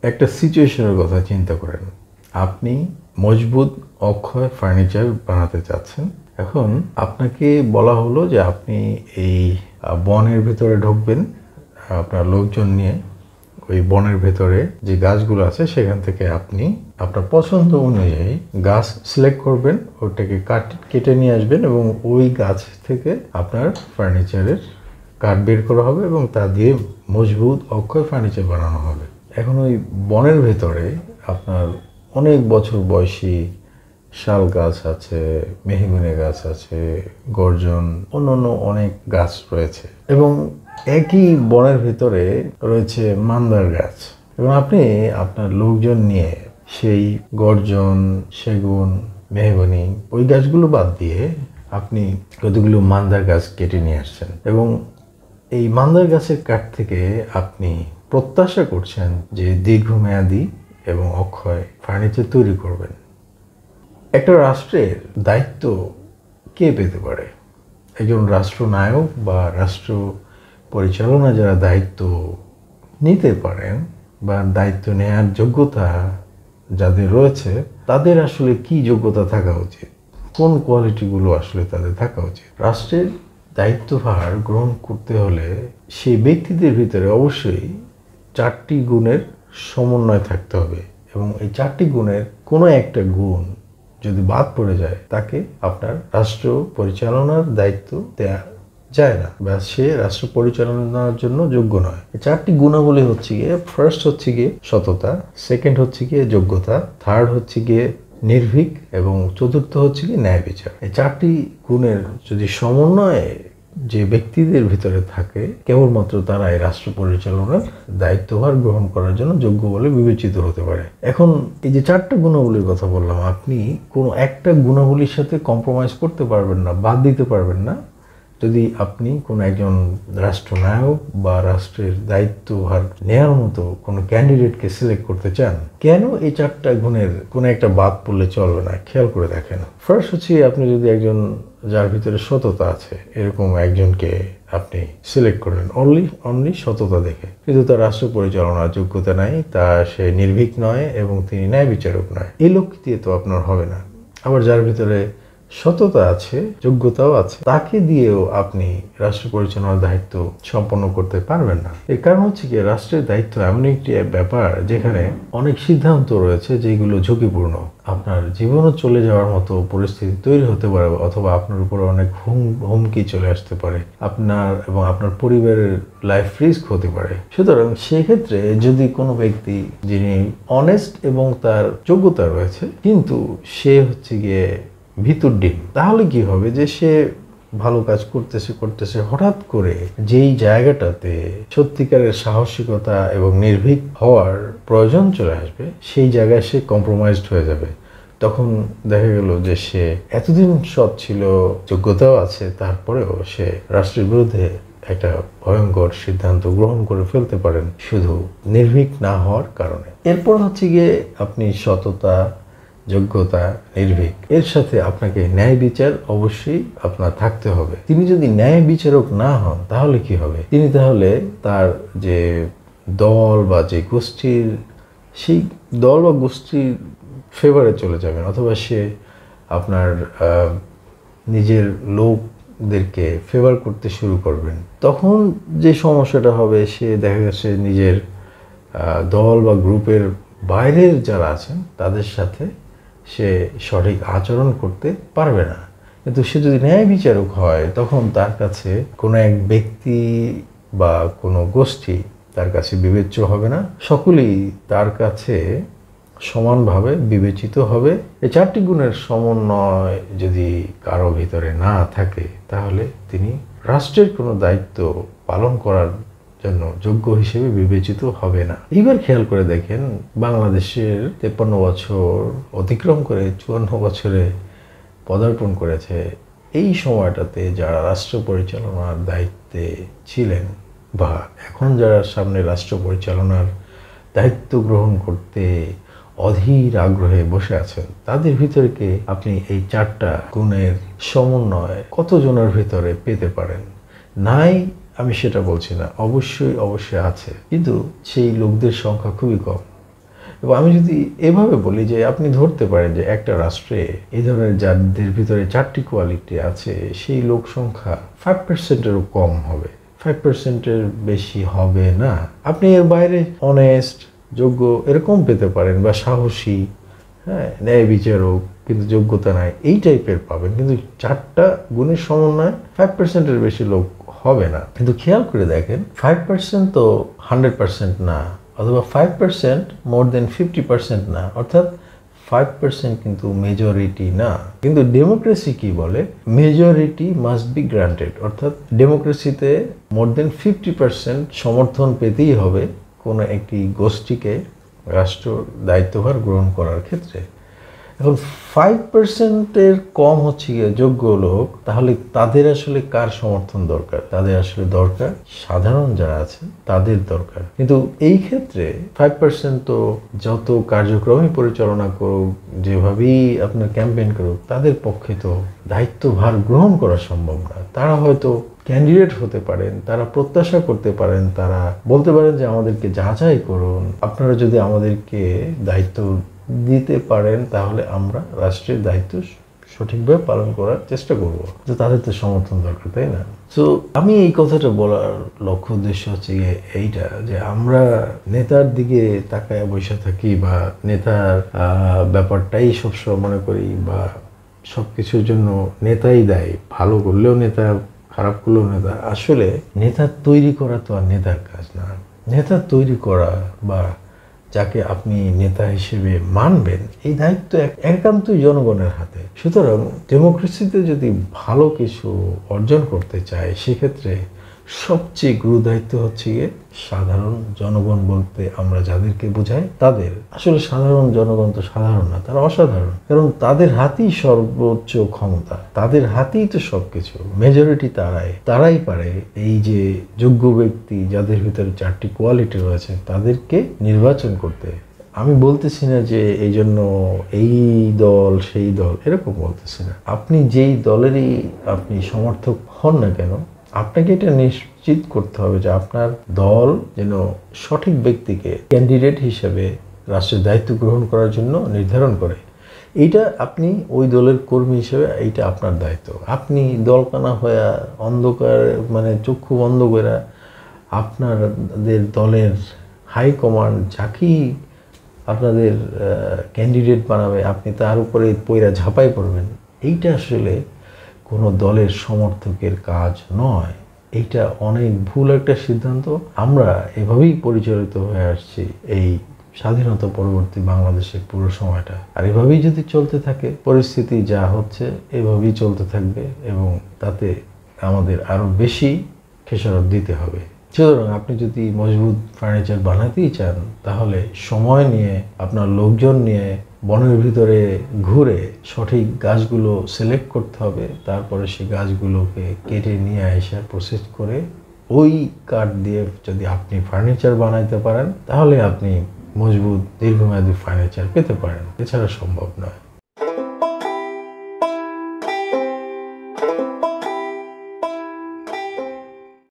একটা সিচুয়েশনের কথা চিন্তা করেন। আপনি মজবুত অক্ষয় ফার্নিচার বানাতে চাচ্ছেন। এখন আপনাকে বলা হলো যে আপনি এই বনের ভেতরে ঢুকবেন আপনার লোকজন নিয়ে। ওই বনের ভেতরে যে গাছগুলো আছে সেখান থেকে আপনি আপনার পছন্দ অনুযায়ী গাছ সিলেক্ট করবেন, ওটাকে কেটে নিয়ে আসবেন এবং ওই গাছ থেকে আপনার ফার্নিচারের কাঠ বের করা হবে এবং তা দিয়ে মজবুত অক্ষয় ফার্নিচার বানানো হবে। এখন ওই বনের ভেতরে আপনার অনেক বছর বয়সী শাল গাছ আছে, মেহগনি গাছ আছে, গর্জন, অন্যান্য অনেক গাছ রয়েছে এবং একই বনের ভিতরে রয়েছে মান্দার গাছ। এবং আপনি আপনার লোকজন নিয়ে সেই গর্জন, সেগুন, মেহগনি ওই গাছগুলো বাদ দিয়ে আপনি কতগুলো মান্দার গাছ কেটে নিয়ে আসছেন এবং এই মান্দার গাছের কাঠ থেকে আপনি প্রত্যাশা করছেন যে দীর্ঘমেয়াদী এবং অক্ষয় ফার্নিচার তৈরি করবেন। একটা রাষ্ট্রের দায়িত্ব কে পেতে পারে? একজন রাষ্ট্রনায়ক বা রাষ্ট্র পরিচালনা যারা দায়িত্ব নিতে পারেন বা দায়িত্ব নেওয়ার যোগ্যতা যাদের রয়েছে, তাদের আসলে কি যোগ্যতা থাকা উচিত, কোন কোয়ালিটিগুলো আসলে তাদের থাকা উচিত? রাষ্ট্রের দায়িত্বভার গ্রহণ করতে হলে সেই ব্যক্তিদের ভিতরে অবশ্যই 4টি গুণের সমন্বয় থাকতে হবে এবং এই 4টি গুণের কোনো একটা গুণ যদি বাদ পড়ে যায় তাকে আপনার রাষ্ট্র পরিচালনার দায়িত্ব দেয়া যায় না বা সে রাষ্ট্র পরিচালনার জন্য যোগ্য নয়। এই 4টি গুণাবলী হচ্ছে গিয়ে, ফার্স্ট হচ্ছে গিয়ে সততা, সেকেন্ড হচ্ছে গিয়ে যোগ্যতা, থার্ড হচ্ছে গিয়ে নির্ভীক এবং চতুর্থ হচ্ছে গিয়ে ন্যায় বিচার। এই 4টি গুণের যদি সমন্বয়ে যে ব্যক্তিদের ভিতরে থাকে কেবলমাত্র তারা এই রাষ্ট্র পরিচালনার দায়িত্বভার গ্রহণ করার জন্য যোগ্য বলে বিবেচিত হতে পারে। এখন এই যে 4টা গুণাবলীর কথা বললাম, আপনি কোনো একটা গুণাবলীর সাথে কম্প্রোমাইজ করতে পারবেন না, বাদ দিতে পারবেন না যদি আপনি কোনো একজন রাষ্ট্রনায়ক বা রাষ্ট্রের দায়িত্বভার নেওয়ার মতো কোনো ক্যান্ডিডেটকে সিলেক্ট করতে চান। কেন এই 4টা গুণের কোনো একটা বাদ পড়লে চলবে না? খেয়াল করে দেখেন। ফার্স্ট হচ্ছে আপনি যদি একজন যার ভিতরে সততা আছে এরকম একজনকে আপনি সিলেক্ট করবেন অনলি সততা দেখে, কিন্তু তার রাষ্ট্র পরিচালনার যোগ্যতা নাই, তা সে নির্ভীক নয় এবং তিনি ন্যায় বিচারক নয়, এই লোক দিয়ে তো আপনার হবে না। আবার যার ভিতরে সততা আছে, যোগ্যতাও আছে, তাকে দিয়েও আপনি রাষ্ট্র পরিচালনার দায়িত্ব সম্পন্ন করতে পারবেন না। এর কারণ হচ্ছে কি, রাষ্ট্রের দায়িত্ব এমন একটি ব্যাপার যেখানে অনেক সিদ্ধান্ত রয়েছে যেগুলো ঝুঁকিপূর্ণ। আপনার জীবনও চলে যাওয়ার মতো পরিস্থিতি তৈরি হতে পারে অথবা আপনার উপর অনেক হুমকি চলে আসতে পারে, আপনার এবং আপনার পরিবারের লাইফ রিস্ক হতে পারে। সুতরাং সেক্ষেত্রে যদি কোনো ব্যক্তি যিনি অনেস্ট এবং তার যোগ্যতা রয়েছে কিন্তু সে হচ্ছে গিয়ে ভিতর ডিম, তাহলে কি হবে যে সে ভালো কাজ করতেছে হঠাৎ করে যেই জায়গাটাতে সত্যিকারের সাহসিকতা এবং নির্ভীক হওয়ার প্রয়োজন চলে আসবে সেই জায়গায় সে কম্প্রোমাইজড হয়ে যাবে। তখন দেখা গেল যে সে এতদিন সৎ ছিল, যোগ্যতাও আছে, তারপরেও সে রাষ্ট্রের বিরুদ্ধে একটা ভয়ঙ্কর সিদ্ধান্ত গ্রহণ করে ফেলতে পারেন শুধু নির্ভীক না হওয়ার কারণে। এরপর হচ্ছে গিয়ে আপনি সততা, যোগ্যতা, নির্ভীক, এর সাথে আপনাকে ন্যায় বিচার অবশ্যই আপনার থাকতে হবে। তিনি যদি ন্যায় বিচারক না হন তাহলে কি হবে? তিনি তাহলে তার যে দল বা যে গোষ্ঠীর, সেই দল বা গোষ্ঠীর ফেভারে চলে যাবেন অথবা সে আপনার নিজের লোকদেরকে ফেভার করতে শুরু করবেন। তখন যে সমস্যাটা হবে, সে দেখা গেছে নিজের দল বা গ্রুপের বাইরের যারা আছেন তাদের সাথে সে সঠিক আচরণ করতে পারবে না। কিন্তু সে যদি ন্যায় বিচারক হয় তখন তার কাছে কোনো এক ব্যক্তি বা কোনো গোষ্ঠী তার কাছে বিবেচ্য হবে না, সকলেই তার কাছে সমানভাবে বিবেচিত হবে। এই 4টি গুণের সমন্বয় যদি কারো ভিতরে না থাকে তাহলে তিনি রাষ্ট্রের কোনো দায়িত্ব পালন করার জন্য যোগ্য হিসেবে বিবেচিত হবে না। এইবার খেয়াল করে দেখেন, বাংলাদেশের 53 বছর অতিক্রম করে 54 বছরে পদার্পণ করেছে। এই সময়টাতে যারা রাষ্ট্র পরিচালনার দায়িত্বে ছিলেন বা এখন যারা সামনে রাষ্ট্র পরিচালনার দায়িত্ব গ্রহণ করতে অধীর আগ্রহে বসে আছেন, তাদের ভিতরকে আপনি এই 4টা গুণের সমন্বয় কতজনের ভিতরে পেতে পারেন? নাই আমি সেটা বলছি না, অবশ্যই আছে, কিন্তু সেই লোকদের সংখ্যা খুবই কম। এবং আমি যদি এভাবে বলি যে আপনি ধরতে পারেন যে একটা রাষ্ট্রে এই ধরনের যাদের ভিতরে 4টি কোয়ালিটি আছে সেই লোক সংখ্যা 5%-এরও কম হবে, 5%-এর বেশি হবে না। আপনি এর বাইরে অনেস্ট, যোগ্য এরকম পেতে পারেন, বা সাহসী, হ্যাঁ, ন্যায় বিচারক কিন্তু যোগ্যতা নাই, এই টাইপের পাবেন। কিন্তু 4টা গুণের সমন্বয় 5%-এর বেশি লোক হবে না। কিন্তু খেয়াল করে দেখেন 5% তো 100% না, অথবা 5% মোর দেন 50% না, অর্থাৎ 5% কিন্তু মেজরিটি না। কিন্তু ডেমোক্রেসি কি বলে? মেজরিটি মাস্ট বি গ্রান্টেড, অর্থাৎ ডেমোক্রেসিতে মোর দেন 50% সমর্থন পেতেই হবে কোনো একটি গোষ্ঠীকে রাষ্ট্র দায়িত্বভার গ্রহণ করার ক্ষেত্রে। এখন 5%-এর কম হচ্ছে গিয়ে যোগ্য লোক, তাহলে তাদের আসলে কার সমর্থন দরকার? তাদের আসলে দরকার সাধারণ যারা আছে তাদের দরকার। কিন্তু এই ক্ষেত্রে 5% তো যত কার্যক্রমই পরিচালনা করুক, যেভাবেই আপনার ক্যাম্পেইন করুক, তাদের পক্ষে তো দায়িত্বভার গ্রহণ করা সম্ভব না। তারা হয়তো ক্যান্ডিডেট হতে পারেন, তারা প্রত্যাশা করতে পারেন, তারা বলতে পারেন যে আমাদেরকে যাচাই করুন, আপনারা যদি আমাদেরকে দায়িত্ব দিতে পারেন তাহলে আমরা রাষ্ট্রের দায়িত্ব সঠিকভাবে পালন করার চেষ্টা করব। তো তাদের তো সমর্থন দরকার, তাই না? তো আমি এই কথাটা বলার লক্ষ্য উদ্দেশ্য হচ্ছে এইটা, যে আমরা নেতার দিকে তাকায় বসে থাকি, বা নেতার ব্যাপারটাই সবসময় মনে করি, বা সবকিছুর জন্য নেতাই দায়ী, ভালো করলেও নেতা, খারাপ করলেও নেতা। আসলে নেতা তৈরি করা তো আর নেতার কাজ না। নেতা তৈরি করা বা যাকে আপনি নেতা হিসেবে মানবেন, এই দায়িত্ব একান্তই জনগণের হাতে। সুতরাং ডেমোক্রেসিতে যদি ভালো কিছু অর্জন করতে চায়, সেক্ষেত্রে সবচেয়ে গুরু দায়িত্ব হচ্ছে গিয়ে সাধারণ জনগণ বলতে আমরা যাদেরকে বোঝাই তাদের। আসলে সাধারণ জনগণ তো সাধারণ না, তারা অসাধারণ, কারণ তাদের হাতেই সর্বোচ্চ ক্ষমতা, তাদের হাতেই তো সবকিছু। মেজরিটি তারাই পারে এই যে যোগ্য ব্যক্তি যাদের ভিতরে 4টি কোয়ালিটি রয়েছে তাদেরকে নির্বাচন করতে। আমি বলতেছি না যে এই জন্য এই দল সেই দল, এরকম বলতেছি না। আপনি যেই দলেরই আপনি সমর্থক হন না কেন, আপনাকে এটা নিশ্চিত করতে হবে যে আপনার দল যেন সঠিক ব্যক্তিকে ক্যান্ডিডেট হিসেবে রাষ্ট্রের দায়িত্ব গ্রহণ করার জন্য নির্ধারণ করে। এইটা আপনি ওই দলের কর্মী হিসেবে এইটা আপনার দায়িত্ব। আপনি দলকানা হয়ে অন্ধকার মানে চক্ষু বন্ধ করে আপনাদের দলের হাইকমান্ড যাকেই আপনাদের ক্যান্ডিডেট বানাবে আপনি তার উপরে পইরা ঝাঁপাই পড়বেন, এইটা আসলে কোনো দলের সমর্থকের কাজ নয়। এইটা অনেক ভুল একটা সিদ্ধান্ত। আমরা এভাবেই পরিচালিত হয়ে আসছি এই স্বাধীনতা পরবর্তী বাংলাদেশের পুরো সময়টা। আর এভাবেই যদি চলতে থাকে, পরিস্থিতি যা হচ্ছে এভাবেই চলতে থাকবে, এবং তাতে আমাদের আরও বেশি খেসারত দিতে হবে। সুতরাং আপনি যদি মজবুত ফার্নিচার বানাতেই চান, তাহলে সময় নিয়ে, আপনার লোকজন নিয়ে বনের ভিতরে ঘুরে সঠিক গাছগুলো সিলেক্ট করতে হবে। তারপরে সেই গাছগুলোকে কেটে নিয়ে এসে প্রসেস করে ওই কাঠ দিয়ে যদি আপনি ফার্নিচার বানাইতে পারেন, তাহলে আপনি মজবুত দীর্ঘমেয়াদী ফার্নিচার পেতে পারেন। এছাড়া সম্ভব নয়।